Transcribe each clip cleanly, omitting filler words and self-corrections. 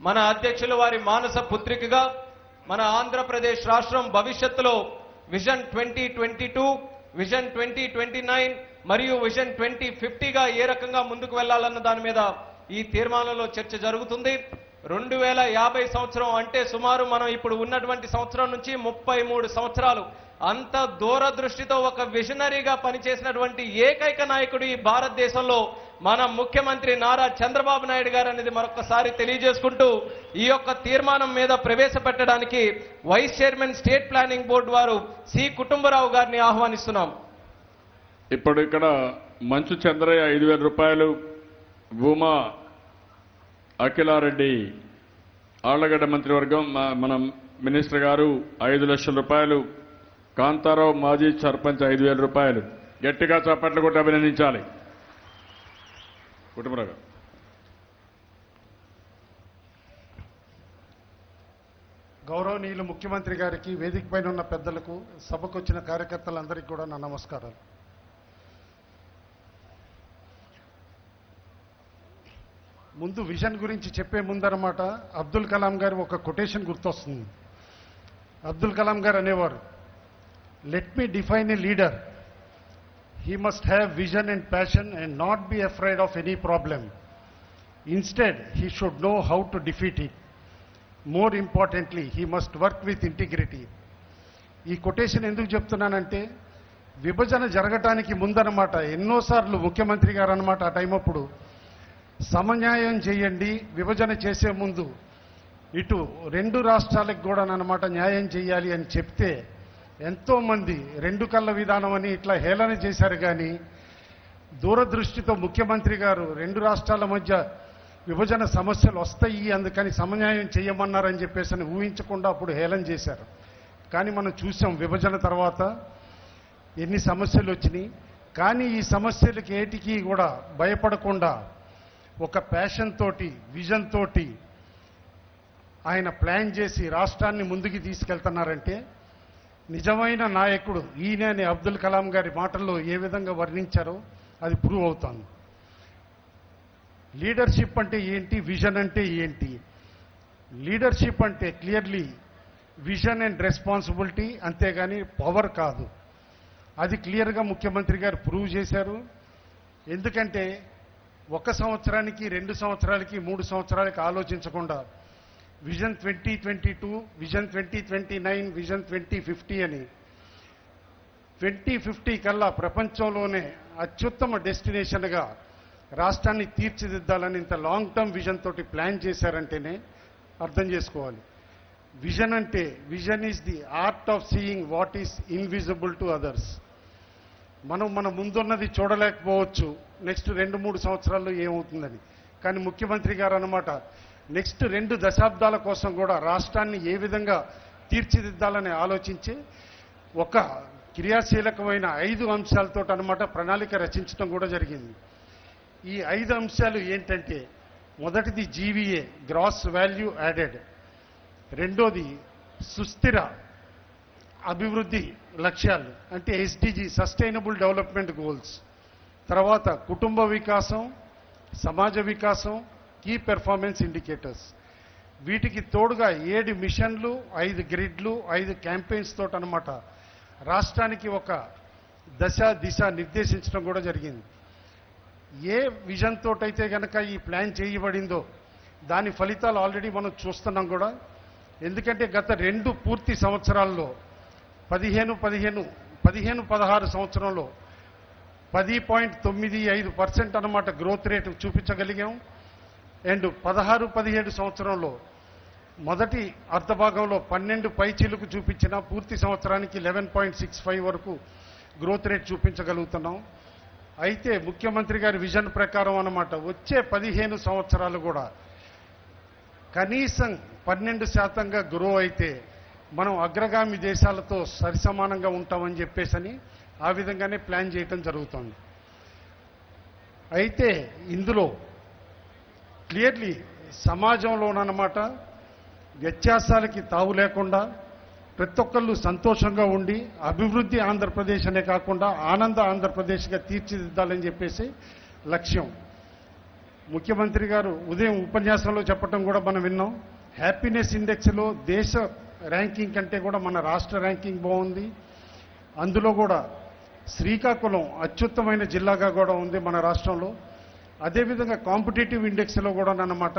మన అధ్యక్షుల వారి మానస పుత్రికగా మన ఆంధ్రప్రదేశ్ రాష్ట్రం భవిష్యత్తులో విజన్ 2022, విజన్ 2029 మరియు విజన్ 2050గా ఏ రకంగా ముందుకు వెళ్లాలన్న దాని మీద ఈ తీర్మానంలో చర్చ జరుగుతుంది. 2050 సంవత్సరం అంటే సుమారు మనం ఇప్పుడు ఉన్నటువంటి సంవత్సరం నుంచి 33 సంవత్సరాలు అంత దూరదృష్టితో ఒక విజనరీగా పనిచేసినటువంటి ఏకైక నాయకుడు ఈ భారతదేశంలో మన ముఖ్యమంత్రి నారా చంద్రబాబు నాయుడు గారు అనేది మరొకసారి తెలియజేసుకుంటూ ఈ యొక్క తీర్మానం మీద ప్రవేశపెట్టడానికి vice chairman state planning board వారు సి కుటుంబరావు గారిని ఆహ్వానిస్తున్నాం. ఇప్పుడు ఇక్కడ మంచు చంద్రయ్య 5,000 రూపాయలు, భూమా అఖిలారెడ్డి ఆళ్లగడ్డ మంత్రివర్గం మన మినిస్టర్ గారు 5 లక్షల రూపాయలు, కాంతారావు మాజీ సర్పంచ్ 5,000 రూపాయలు. గట్టిగా చప్పట్లు కొట్టి అభినందించాలి. కుటుంబరావు గౌరవనీయులు ముఖ్యమంత్రి గారికి, వేదిక పైన ఉన్న పెద్దలకు, సభకు వచ్చిన కార్యకర్తలందరికీ కూడా నా నమస్కారాలు. ముందు విజన్ గురించి చెప్పే ముందన్నమాట అబ్దుల్ కలాం గారి ఒక కొటేషన్ గుర్తొస్తుంది. అబ్దుల్ కలాం గారు అనేవారు, let me define A leader, he must have vision and passion and not be afraid of any problem. Instead, he should know how to defeat it. More importantly, he must work with integrity. ఈ quotation ఎందుకు చెప్తున్నానంటే, విభజన జరగటానికి ముందన్నమాట ఎన్నోసార్లు ముఖ్యమంత్రి గారు అన్నమాట ఆ టైం అప్పుడు సమన్యాయం చేయండి, విభజన చేసే ముందు ఇటు 2 రాష్ట్రాలకు కూడా అన్నమాట న్యాయం చేయాలి అని చెప్తే ఎంతోమంది 2 కళ్ళ విధానం అని ఇట్లా హేళన చేశారు. కానీ దూరదృష్టితో ముఖ్యమంత్రి గారు 2 రాష్ట్రాల మధ్య విభజన సమస్యలు వస్తాయి, అందుకని సమన్యాయం చేయమన్నారని చెప్పేసి అని ఊహించకుండా అప్పుడు హేళన చేశారు. కానీ మనం చూసాం విభజన తర్వాత ఎన్ని సమస్యలు వచ్చినాయి. కానీ ఈ సమస్యలకి ఏటికి కూడా భయపడకుండా ఒక ప్యాషన్ తోటి, విజన్ తోటి ఆయన ప్లాన్ చేసి రాష్ట్రాన్ని ముందుకు తీసుకెళ్తున్నారంటే నిజమైన నాయకుడు ఈయన అని అబ్దుల్ కలాం గారి మాటల్లో ఏ విధంగా వర్ణించారో అది ప్రూవ్ అవుతుంది. లీడర్షిప్ అంటే ఏంటి, విజన్ అంటే ఏంటి? లీడర్షిప్ అంటే క్లియర్లీ విజన్ అండ్ రెస్పాన్సిబిలిటీ, అంతేగాని పవర్ కాదు. అది క్లియర్గా ముఖ్యమంత్రి గారు ప్రూవ్ చేశారు. ఎందుకంటే 1 సంవత్సరానికి, 2 సంవత్సరాలకి, 3 సంవత్సరాలకి ఆలోచించకుండా విజన్ 2022, విజన్ 2029, విజన్ 2050 అని 2050 కల్లా ప్రపంచంలోనే అత్యుత్తమ డెస్టినేషన్గా రాష్ట్రాన్ని తీర్చిదిద్దాలని ఇంత లాంగ్ టర్మ్ విజన్ తోటి ప్లాన్ చేశారంటేనే అర్థం చేసుకోవాలి. విజన్ అంటే, vision is the art of seeing what is invisible to others. మన ముందున్నది చూడలేకపోవచ్చు నెక్స్ట్ 2-3 సంవత్సరాల్లో ఏమవుతుందని. కానీ ముఖ్యమంత్రి గారు అన్నమాట నెక్స్ట్ 2 దశాబ్దాల కోసం కూడా రాష్ట్రాన్ని ఏ విధంగా తీర్చిదిద్దాలని ఆలోచించి ఒక క్రియాశీలకమైన 5 అంశాలతో అన్నమాట ప్రణాళిక రచించడం కూడా జరిగింది. ఈ 5 అంశాలు ఏంటంటే, మొదటిది జీవీఏ, గ్రాస్ వాల్యూ యాడెడ్. రెండోది సుస్థిర అభివృద్ధి లక్ష్యాలు అంటే ఎస్డిజి, సస్టైనబుల్ డెవలప్మెంట్ గోల్స్. తర్వాత కుటుంబ వికాసం, సమాజ వికాసం, కీ పెర్ఫార్మెన్స్ ఇండికేటర్స్. వీటికి తోడుగా 7 మిషన్లు, 5 గ్రిడ్లు, 5 క్యాంపెయిన్స్ తోటి అన్నమాట రాష్ట్రానికి ఒక దశ దిశ నిర్దేశించడం కూడా జరిగింది. ఏ విజన్ తోటైతే కనుక ఈ ప్లాన్ చేయబడిందో దాని ఫలితాలు ఆల్రెడీ మనం చూస్తున్నాం కూడా. ఎందుకంటే గత 2 పూర్తి సంవత్సరాల్లో 15-16 సంవత్సరంలో 10.95% అన్నమాట గ్రోత్ రేటు చూపించగలిగాం. అండ్ 16-17 సంవత్సరంలో మొదటి అర్ధభాగంలో 12 పైచీలకు చూపించిన పూర్తి సంవత్సరానికి 11.65 వరకు గ్రోత్ రేట్ చూపించగలుగుతున్నాం. అయితే ముఖ్యమంత్రి గారి విజన్ ప్రకారం అన్నమాట వచ్చే 15 సంవత్సరాలు కూడా కనీసం 12% గ్రో అయితే మనం అగ్రగామి దేశాలతో సరిసమానంగా ఉంటామని చెప్పేసి ఆ విధంగానే ప్లాన్ చేయటం జరుగుతుంది. అయితే ఇందులో క్లియర్లీ సమాజంలోనన్నమాట వ్యత్యాసాలకి తావు లేకుండా ప్రతి ఒక్కళ్ళు సంతోషంగా ఉండి అభివృద్ధి ఆంధ్రప్రదేశ్ అనే కాకుండా ఆనంద ఆంధ్రప్రదేశ్గా తీర్చిదిద్దాలని చెప్పేసి లక్ష్యం. ముఖ్యమంత్రి గారు ఉదయం ఉపన్యాసంలో చెప్పడం కూడా మనం విన్నాం. హ్యాపీనెస్ ఇండెక్స్లో దేశ ర్యాంకింగ్ కంటే కూడా మన రాష్ట్ర ర్యాంకింగ్ బాగుంది. అందులో కూడా శ్రీకాకుళం అత్యుత్తమైన జిల్లాగా కూడా ఉంది మన రాష్ట్రంలో. అదేవిధంగా కాంపిటేటివ్ ఇండెక్స్లో కూడా అన్నమాట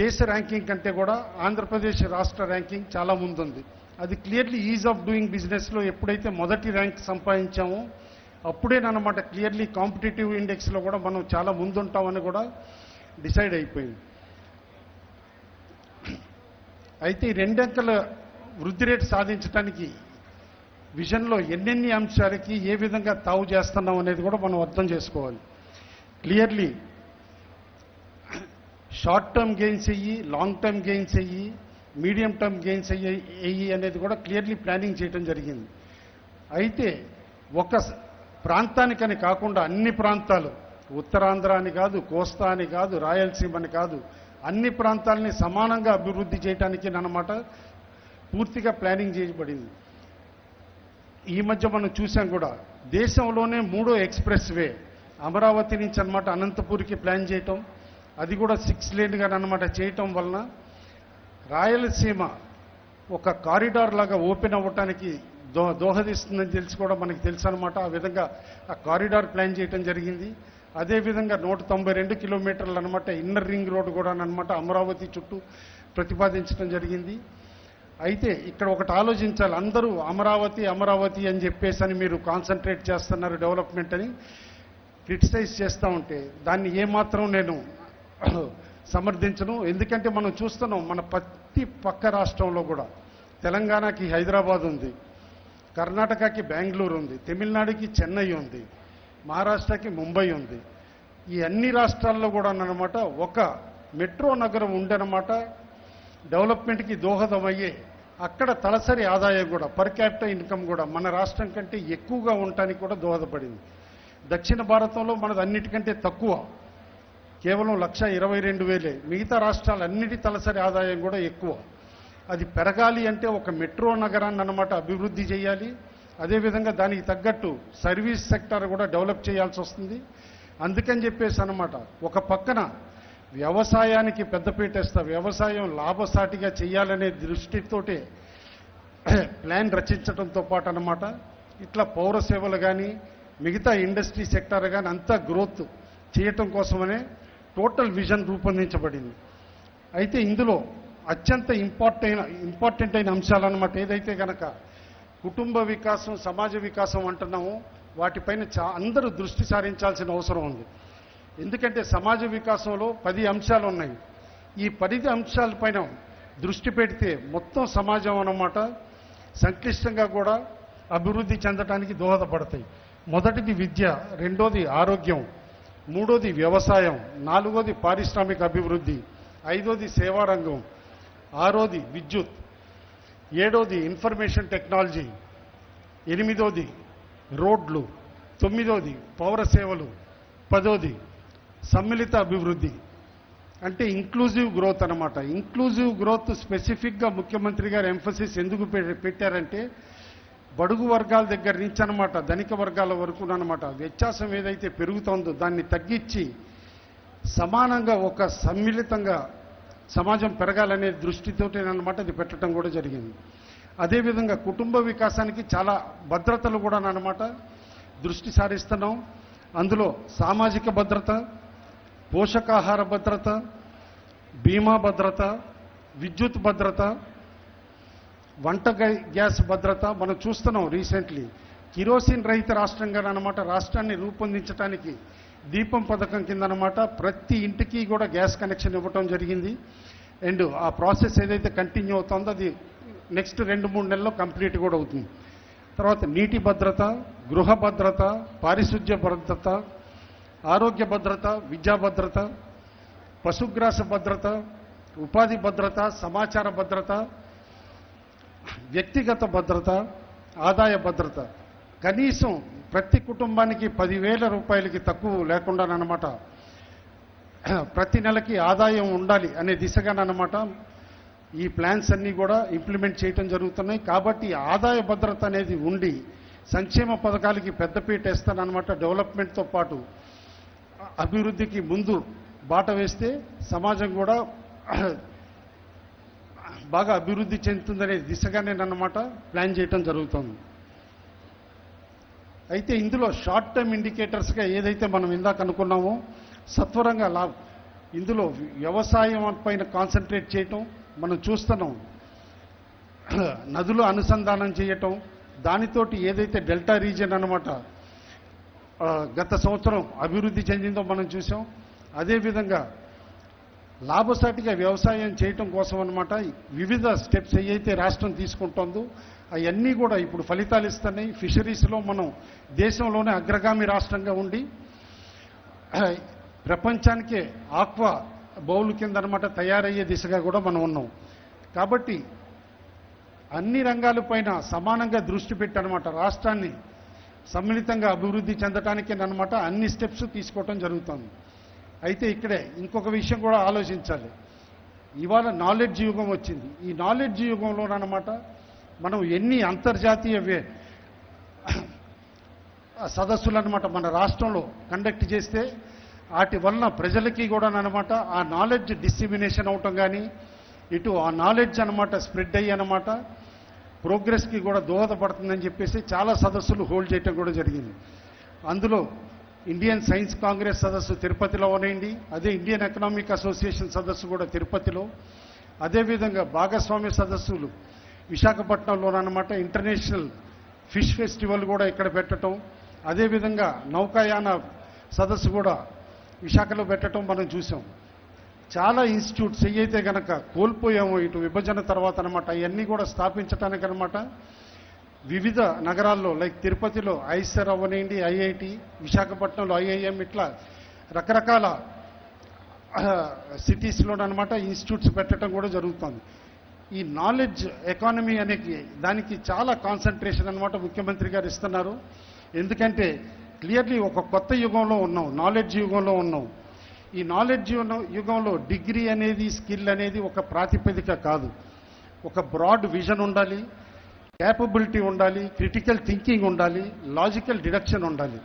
దేశ ర్యాంకింగ్ కంటే కూడా ఆంధ్రప్రదేశ్ రాష్ట్ర ర్యాంకింగ్ చాలా ముందుంది. అది క్లియర్లీ ఈజ్ ఆఫ్ డూయింగ్ బిజినెస్లో ఎప్పుడైతే మొదటి ర్యాంక్ సంపాదించామో అప్పుడేనమాట క్లియర్లీ కాంపిటేటివ్ ఇండెక్స్లో కూడా మనం చాలా ముందుంటామని కూడా డిసైడ్ అయిపోయింది. అయితే ఈ 2 అంకెల వృద్ధి రేటు సాధించడానికి విజన్లో ఎన్నెన్ని అంశాలకి ఏ విధంగా తావు చేస్తున్నాం అనేది కూడా మనం అర్థం చేసుకోవాలి. క్లియర్లీ షార్ట్ టర్మ్ గెయిన్స్ అయ్యి, లాంగ్ టర్మ్ గెయిన్స్ అయ్యి, మీడియం టర్మ్ గెయిన్స్ అయ్యి అనేది కూడా క్లియర్లీ ప్లానింగ్ చేయడం జరిగింది. అయితే ఒక ప్రాంతానికని కాకుండా అన్ని ప్రాంతాలు, ఉత్తరాంధ్ర అని కాదు, కోస్తా అని కాదు, రాయలసీమ అని కాదు, అన్ని ప్రాంతాలని సమానంగా అభివృద్ధి చేయడానికి అన్నమాట పూర్తిగా ప్లానింగ్ చేయబడింది. ఈ మధ్య మనం చూసాం కూడా దేశంలోనే 3వ ఎక్స్ప్రెస్ వే అమరావతి నుంచి అన్నమాట అనంతపూర్కి ప్లాన్ చేయటం, అది కూడా 6 లేన్గా అన్నమాట చేయటం వలన రాయలసీమ ఒక కారిడార్ లాగా ఓపెన్ అవ్వటానికి దోహదిస్తుందని తెలిసి కూడా మనకి తెలుసు అనమాట. ఆ విధంగా ఆ కారిడార్ ప్లాన్ చేయటం జరిగింది. అదేవిధంగా 192 కిలోమీటర్లు అనమాట ఇన్నర్ రింగ్ రోడ్డు కూడా అనమాట అమరావతి చుట్టూ ప్రతిపాదించడం జరిగింది. అయితే ఇక్కడ ఒకటి ఆలోచించాలి, అందరూ అమరావతి అమరావతి అని చెప్పేసి అని మీరు కాన్సన్ట్రేట్ చేస్తున్నారు డెవలప్మెంట్ అని క్రిటిసైజ్ చేస్తూ ఉంటే దాన్ని ఏమాత్రం నేను సమర్థించను. ఎందుకంటే మనం చూస్తున్నాం మన ప్రతి పక్క రాష్ట్రంలో కూడా తెలంగాణకి హైదరాబాద్ ఉంది, కర్ణాటకకి బెంగళూరు ఉంది, తమిళనాడుకి చెన్నై ఉంది, మహారాష్ట్రకి ముంబై ఉంది. ఈ అన్ని రాష్ట్రాల్లో కూడా అన్నమాట ఒక మెట్రో నగరం ఉండనమాట డెవలప్మెంట్కి దోహదమయ్యే అక్కడ తలసరి ఆదాయం కూడా పర్ క్యాపిటల్ ఇన్కమ్ కూడా మన రాష్ట్రం కంటే ఎక్కువగా ఉండటానికి కూడా దోహదపడింది. దక్షిణ భారతంలో మనది అన్నిటికంటే తక్కువ, కేవలం 1,22,000. మిగతా రాష్ట్రాలన్నిటి తలసరి ఆదాయం కూడా ఎక్కువ. అది పెరగాలి అంటే ఒక మెట్రో నగరాన్ని అన్నమాట అభివృద్ధి చేయాలి. అదేవిధంగా దానికి తగ్గట్టు సర్వీస్ సెక్టర్ కూడా డెవలప్ చేయాల్సి వస్తుంది. అందుకని చెప్పేసి అన్నమాట ఒక పక్కన వ్యవసాయానికి పెద్దపీటేస్తా, వ్యవసాయం లాభసాటిగా చేయాలనే దృష్టితోటే ప్లాన్ రచించడంతో పాటు అన్నమాట ఇట్లా పౌర సేవలు కానీ మిగతా ఇండస్ట్రీ సెక్టర్ కానీ అంతా గ్రోత్ చేయటం కోసమనే టోటల్ విజన్ రూపొందించబడింది. అయితే ఇందులో అత్యంత ఇంపార్టెంట్ అయిన అంశాలు అన్నమాట ఏదైతే కనుక కుటుంబ వికాసం, సమాజ వికాసం అంటున్నామో వాటిపైన అందరూ దృష్టి సారించాల్సిన అవసరం ఉంది. ఎందుకంటే సమాజ వికాసంలో 10 అంశాలు ఉన్నాయి. ఈ 10 అంశాలపైన దృష్టి పెడితే మొత్తం సమాజం అన్నమాట సంక్లిష్టంగా కూడా అభివృద్ధి చెందడానికి దోహదపడతాయి. మొదటిది విద్య, రెండోది ఆరోగ్యం, మూడోది వ్యవసాయం, నాలుగోది పారిశ్రామిక అభివృద్ధి, ఐదోది సేవారంగం, ఆరోది విద్యుత్, ఏడోది ఇన్ఫర్మేషన్ టెక్నాలజీ, ఎనిమిదోది రోడ్లు, తొమ్మిదోది పౌర సేవలు, 10ఓది సమ్మిళిత అభివృద్ధి అంటే ఇంక్లూజివ్ గ్రోత్ అన్నమాట. ఇంక్లూజివ్ గ్రోత్ స్పెసిఫిక్గా ముఖ్యమంత్రి గారు ఎంఫసిస్ ఎందుకు పెట్టారంటే బడుగు వర్గాల దగ్గర నుంచి అన్నమాట ధనిక వర్గాల వరకు అన్నమాట వ్యత్యాసం ఏదైతే పెరుగుతోందో దాన్ని తగ్గించి సమానంగా ఒక సమ్మిళితంగా సమాజం పెరగాలనే దృష్టితోటేనమాట అది పెట్టడం కూడా జరిగింది. అదేవిధంగా కుటుంబ వికాసానికి చాలా భద్రతలు కూడా అన్నమాట దృష్టి సారిస్తున్నాం. అందులో సామాజిక భద్రత, పోషకాహార భద్రత, బీమా భద్రత, విద్యుత్ భద్రత, వంట గ్యాస్ భద్రత. మనం చూస్తున్నాం రీసెంట్లీ కిరోసిన్ రహిత రాష్ట్రంగా అన్నమాట రాష్ట్రాన్ని రూపొందించడానికి దీపం పథకం కింద అన్నమాట ప్రతి ఇంటికి కూడా గ్యాస్ కనెక్షన్ ఇవ్వటం జరిగింది. అండ్ ఆ ప్రాసెస్ ఏదైతే కంటిన్యూ అవుతుందో అది నెక్స్ట్ 2-3 నెలల్లో కంప్లీట్ కూడా అవుతుంది. తర్వాత నీటి భద్రత, గృహ భద్రత, పారిశుధ్య భద్రత, ఆరోగ్య భద్రత, విద్యా భద్రత, పశుగ్రాస భద్రత, ఉపాధి భద్రత, సమాచార భద్రత, వ్యక్తిగత భద్రత, ఆదాయ భద్రత. కనీసం ప్రతి కుటుంబానికి 10,000 రూపాయలకి తక్కువ లేకుండానమాట ప్రతి నెలకి ఆదాయం ఉండాలి అనే దిశగానమాట ఈ ప్లాన్స్ అన్నీ కూడా ఇంప్లిమెంట్ చేయటం జరుగుతున్నాయి. కాబట్టి ఆదాయ భద్రత అనేది ఉండి సంక్షేమ పథకాలకి పెద్దపీట వేస్తానన్నమాట. డెవలప్మెంట్తో పాటు అభివృద్ధికి ముందు బాట వేస్తే సమాజం కూడా బాగా అభివృద్ధి చెందుతుందనే దిశగానే అన్నమాట ప్లాన్ చేయటం జరుగుతుంది. అయితే ఇందులో షార్ట్ టర్మ్ ఇండికేటర్స్గా ఏదైతే మనం ఇందాక అనుకున్నామో సత్వరంగా ఇందులో వ్యవసాయం పైన కాన్సన్ట్రేట్ చేయటం మనం చూస్తున్నాం. నదులు అనుసంధానం చేయటం, దానితోటి ఏదైతే డెల్టా రీజియన్ అన్నమాట గత సంవత్సరం అభివృద్ధి చెందిందో మనం చూసాం. అదేవిధంగా లాభసాటిగా వ్యవసాయం చేయటం కోసం అన్నమాట వివిధ స్టెప్స్ ఏవైతే రాష్ట్రం తీసుకుంటుందో అవన్నీ కూడా ఇప్పుడు ఫలితాలు ఇస్తున్నాయి. ఫిషరీస్లో మనం దేశంలోనే అగ్రగామి రాష్ట్రంగా ఉండి ప్రపంచానికే ఆక్వా బౌల్ కింద అన్నమాట తయారయ్యే దిశగా కూడా మనం ఉన్నాం. కాబట్టి అన్ని రంగాలపైన సమానంగా దృష్టి పెట్టి అన్నమాట రాష్ట్రాన్ని సమ్మిళితంగా అభివృద్ధి చెందడానికి అన్నమాట అన్ని స్టెప్స్ తీసుకోవటం జరుగుతుంది. అయితే ఇక్కడే ఇంకొక విషయం కూడా ఆలోచించాలి. ఇవాళ నాలెడ్జ్ యుగం వచ్చింది. ఈ నాలెడ్జ్ యుగంలోనమాట మనం ఎన్ని అంతర్జాతీయ సదస్సులు అన్నమాట మన రాష్ట్రంలో కండక్ట్ చేస్తే వాటి వలన ప్రజలకి కూడా అన్నమాట ఆ నాలెడ్జ్ డిస్ట్రిమినేషన్ అవటం కానీ ఇటు ఆ నాలెడ్జ్ అన్నమాట స్ప్రెడ్ అయ్యి అన్నమాట ప్రోగ్రెస్కి కూడా దోహదపడుతుందని చెప్పేసి చాలా సదస్సులు హోల్డ్ చేయటం కూడా జరిగింది. అందులో ఇండియన్ సైన్స్ కాంగ్రెస్ సదస్సు తిరుపతిలో ఉన్నాయండి. అదే ఇండియన్ ఎకనామిక్ అసోసియేషన్ సదస్సు కూడా తిరుపతిలో. అదేవిధంగా భాగస్వామ్య సదస్సులు విశాఖపట్నంలోనమాట ఇంటర్నేషనల్ ఫిష్ ఫెస్టివల్ కూడా ఇక్కడ పెట్టడం, అదేవిధంగా నౌకాయాన సదస్సు కూడా విశాఖలో పెట్టడం మనం చూసాం. చాలా ఇన్స్టిట్యూట్స్ ఏవైతే కనుక కోల్పోయామో ఇటు విభజన తర్వాత అనమాట అవన్నీ కూడా స్థాపించడానికి అనమాట వివిధ నగరాల్లో లైక్ తిరుపతిలో ఐసర్ అవ్వనేయండి, ఐఐటి, విశాఖపట్నంలో ఐఐఎం, ఇట్లా రకరకాల సిటీస్లోనమాట ఇన్స్టిట్యూట్స్ పెట్టడం కూడా జరుగుతుంది. ఈ నాలెడ్జ్ ఎకానమీ అనే దానికి చాలా కాన్సన్ట్రేషన్ అనమాట ముఖ్యమంత్రి గారు ఇస్తున్నారు. ఎందుకంటే క్లియర్లీ ఒక కొత్త యుగంలో ఉన్నాం, నాలెడ్జ్ యుగంలో ఉన్నాం. ఈ నాలెడ్జ్ యుగంలో డిగ్రీ అనేది స్కిల్ అనేది ఒక ప్రాతిపదిక కాదు. ఒక బ్రాడ్ విజన్ ఉండాలి, క్యాపబిలిటీ ఉండాలి, క్రిటికల్ థింకింగ్ ఉండాలి, లాజికల్ డిడక్షన్ ఉండాలి.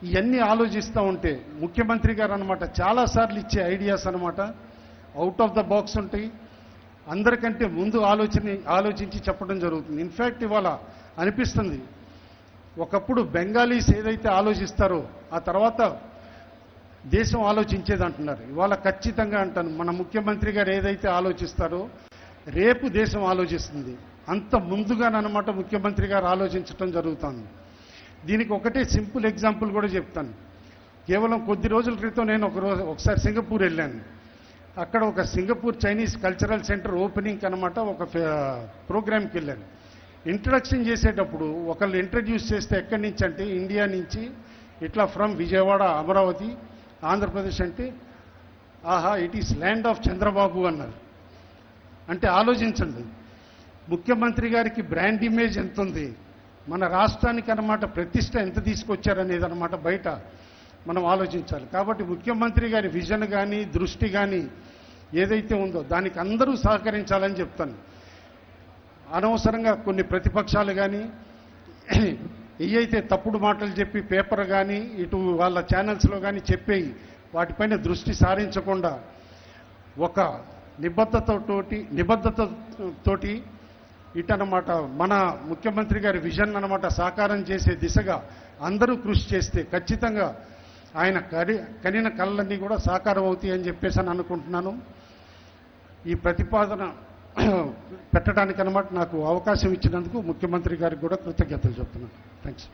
ఇవన్నీ ఆలోచిస్తూ ఉంటే ముఖ్యమంత్రి గారు అనమాట చాలాసార్లు ఇచ్చే ఐడియాస్ అనమాట అవుట్ ఆఫ్ ద బాక్స్ ఉంటాయి. అందరికంటే ముందు ఆలోచించి చెప్పడం జరుగుతుంది. ఇన్ఫ్యాక్ట్ ఇవాళ అనిపిస్తుంది ఒకప్పుడు బెంగాలీస్ ఏదైతే ఆలోచిస్తారో ఆ తర్వాత దేశం ఆలోచించేది అంటున్నారు. ఇవాళ ఖచ్చితంగా అంటాను మన ముఖ్యమంత్రి గారు ఏదైతే ఆలోచిస్తారో రేపు దేశం ఆలోచిస్తుంది. అంత ముందుగానమాట ముఖ్యమంత్రి గారు ఆలోచించడం జరుగుతుంది. దీనికి ఒకటే సింపుల్ ఎగ్జాంపుల్ కూడా చెప్తాను. కేవలం కొద్ది రోజుల క్రితం నేను ఒకసారి సింగపూర్ వెళ్ళాను. అక్కడ ఒక Singapore Chinese cultural centre opening అనమాట ఒక ప్రోగ్రామ్కి వెళ్ళాను. ఇంట్రడక్షన్ చేసేటప్పుడు ఒకళ్ళు ఇంట్రడ్యూస్ చేస్తే ఎక్కడి నుంచి అంటే ఇండియా నుంచి ఇట్లా ఫ్రమ్ విజయవాడ, అమరావతి, ఆంధ్రప్రదేశ్ అంటే ఆహా it is land of Chandrababu అన్నారు. అంటే ఆలోచించండి ముఖ్యమంత్రి గారికి బ్రాండ్ ఇమేజ్ ఎంత ఉంది, మన రాష్ట్రానికి అన్నమాట ప్రతిష్ట ఎంత తీసుకొచ్చారనేది అన్నమాట బయట మనం ఆలోచించాలి. కాబట్టి ముఖ్యమంత్రి గారి విజన్ కానీ దృష్టి కానీ ఏదైతే ఉందో దానికి అందరూ సహకరించాలని చెప్తాను. అనవసరంగా కొన్ని ప్రతిపక్షాలు కానీ ఏవైతే తప్పుడు మాటలు చెప్పి పేపర్ కానీ ఇటు వాళ్ళ ఛానల్స్లో కానీ చెప్పేయి వాటిపైన దృష్టి సారించకుండా ఒక నిబద్ధతతోటి ఇటనమాట మన ముఖ్యమంత్రి గారి విజన్ అన్నమాట సాకారం చేసే దిశగా అందరూ కృషి చేస్తే ఖచ్చితంగా ఆయన కనిన కళ్ళన్నీ కూడా సాకారం అవుతాయని చెప్పేసి అని అనుకుంటున్నాను. ఈ ప్రతిపాదన పెట్టడానికి అన్నమాట నాకు అవకాశం ఇచ్చినందుకు ముఖ్యమంత్రి గారికి కూడా కృతజ్ఞతలు చెప్తున్నాను. థ్యాంక్స్.